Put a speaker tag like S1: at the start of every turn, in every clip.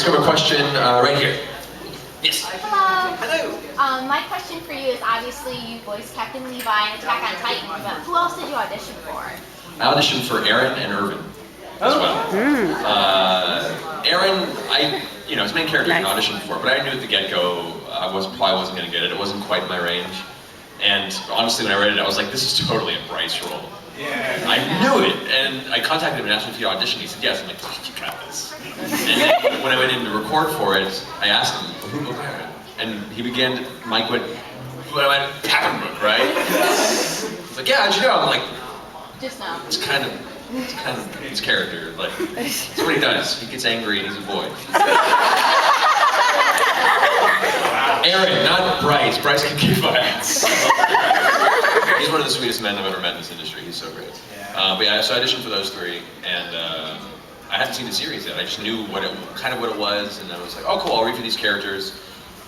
S1: let's go to a question right here. Yes.
S2: Hello.
S1: Hello.
S2: My question for you is obviously you voiced Captain Levi in Attack on Titan, but who else did you audition for?
S1: I auditioned for Eren and Irvin as well. Eren, his main character I auditioned for, but I knew at the get-go I probably wasn't going to get it. It wasn't quite my range. And honestly, when I read it, I was like, this is totally a Bryce role. Yeah. I knew it, and I contacted him and asked him if he auditioned. He said yes. I'm like, you got this. And then when I went in to record for it, I asked him, who Eren? And he began, Mike went, Pappenbrook, right? He's like, yeah, how'd you know? I'm like,
S2: just now.
S1: It's kind of his character. Like, that's what he does. He gets angry and he's a boy. Eren, not Bryce. Bryce can kick my ass. He's one of the sweetest men I've ever met in this industry. He's so great. But yeah, so I auditioned for those three, and I hadn't seen the series yet. I just knew what it was, and I was like, oh cool, I'll read for these characters.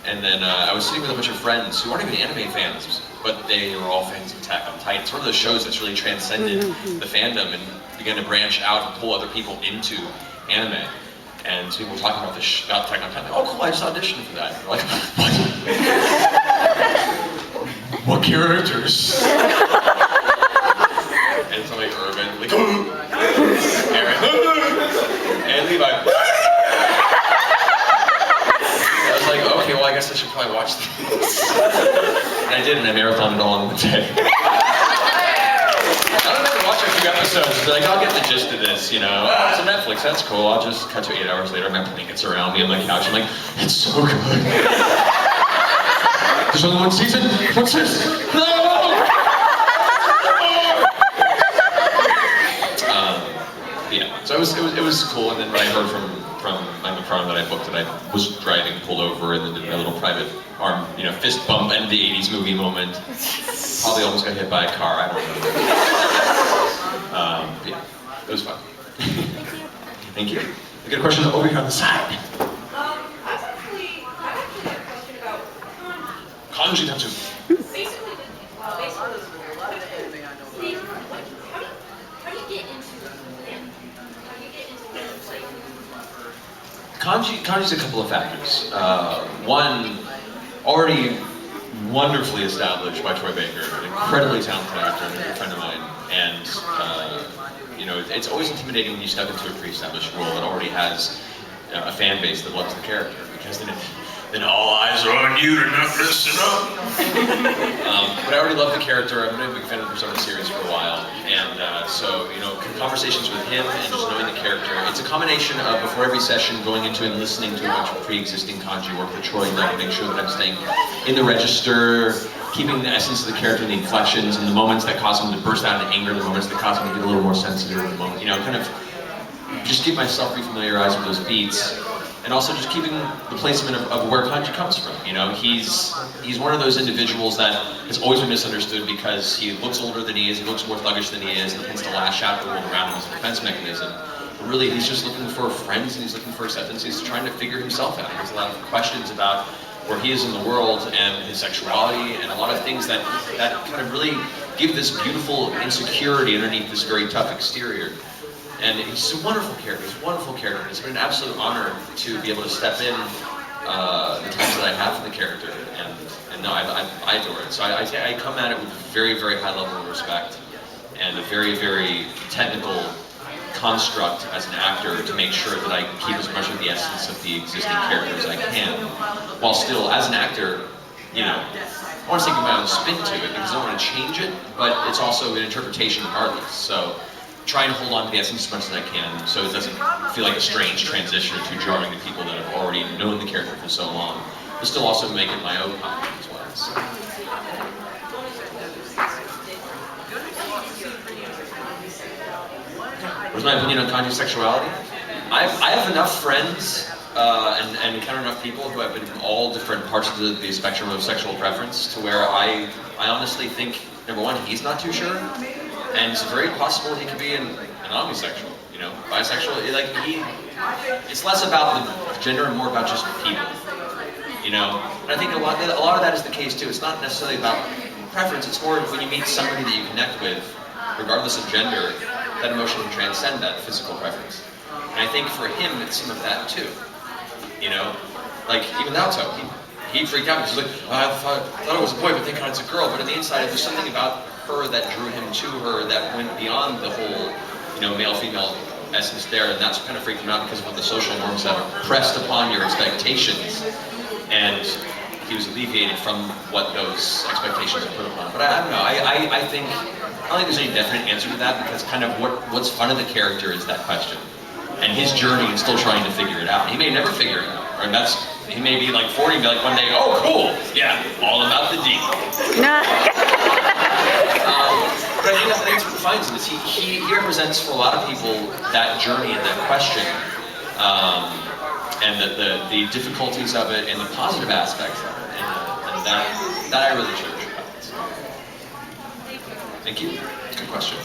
S1: And then I was sitting with a bunch of friends who aren't even anime fans, but they were all fans of Attack on Titan. It's one of those shows that's really transcended the fandom and began to branch out and pull other people into anime. And so people were talking about Attack on Titan. Like, oh cool, I just auditioned for that. And they're like, what? What characters? And it's like Irvin, like, Eren, and Levi. I was like, okay, well I guess I should probably watch this. And I did, and I marathoned it all in one day. I don't have to watch a few episodes, but like, I'll get the gist of this, you know. Oh, it's on Netflix, that's cool. I'll just cut to 8 hours later, my blankets around me on the couch. I'm like, it's so good. There's only one season? What's this? No! Yeah, so it was cool, and then when I heard from Mike McFarlane that I booked, and I was driving, pulled over, and then did my little private arm, fist bump, end of the 80s movie moment. Probably almost got hit by a car, I don't know. Yeah, it was fun. Thank you. I got a question over here on the side.
S3: I actually had a question about
S1: Kanji tattoo.
S3: basically a lot of the anime I know about. How do you get into them? How do you get into them?
S1: Kanji's a couple of factors. One, already wonderfully established by Troy Baker, an incredibly talented actor and a good friend of mine. And it's always intimidating when you step into a pre-established role that already has a fan base that loves the character, because then all eyes are on you to not mess it up. But I already love the character. I've been a big fan of the Persona series for a while, and so conversations with him and just knowing the character. It's a combination of before every session going into and listening to a bunch of pre-existing kanji work that Troy did to make sure that I'm staying in the register, keeping the essence of the character and the inflections and the moments that cause him to burst out in anger, the moments that cause him to get a little more sensitive, the moment, kind of just keep myself refamiliarized with those beats. And also just keeping the placement of where Kanji comes from. He's one of those individuals that has always been misunderstood because he looks older than he is, he looks more thuggish than he is, and tends to lash out at the world around him as a defense mechanism. But really, he's just looking for friends, and he's looking for acceptance. He's trying to figure himself out. He has a lot of questions about where he is in the world and his sexuality, and a lot of things that kind of really give this beautiful insecurity underneath this very tough exterior. And he's a wonderful character. He's a wonderful character. It's been an absolute honor to be able to step in the times that I have for the character, and no, I adore it. So I come at it with a very, very high level of respect and a very, very technical construct as an actor to make sure that I keep as much of the essence of the existing character as I can, while still, as an actor, I want to give my own spin to it because I don't want to change it, but it's also an interpretation regardless. So try and hold on to the essence as much as I can so it doesn't feel like a strange transition or too jarring to people that have already known the character for so long, but still also make it my own content as well. So. What's my opinion on Kanji's sexuality? I have enough friends and encounter enough people who have been from all different parts of the spectrum of sexual preference to where I honestly think, number one, he's not too sure. And it's very possible he could be an omnisexual, bisexual. It's less about the gender and more about just people, And I think a lot of that is the case too. It's not necessarily about preference. It's more when you meet somebody that you connect with, regardless of gender, that emotion can transcend that physical preference. And I think for him, it's some of that too. you know? Like, even Naoto, he freaked out because he was like, oh, I thought it was a boy, but thank God it's a girl. But on the inside, there's something about her that drew him to her that went beyond the whole, you know, male-female essence there, and that's what kind of freaked him out because of what the social norms have pressed upon your expectations. And he was alleviated from what those expectations have put upon. But I don't know, I don't think there's any definite answer to that, because kind of what's fun of the character is that question. And his journey is still trying to figure it out. He may never figure it out. Or he may be like 40 and be like one day, oh cool, yeah, all about the D. But I think that's what defines him, is he represents for a lot of people that journey and that question. And the difficulties of it and the positive aspects of it. And that I really cherish about it. So. Thank you. Good question.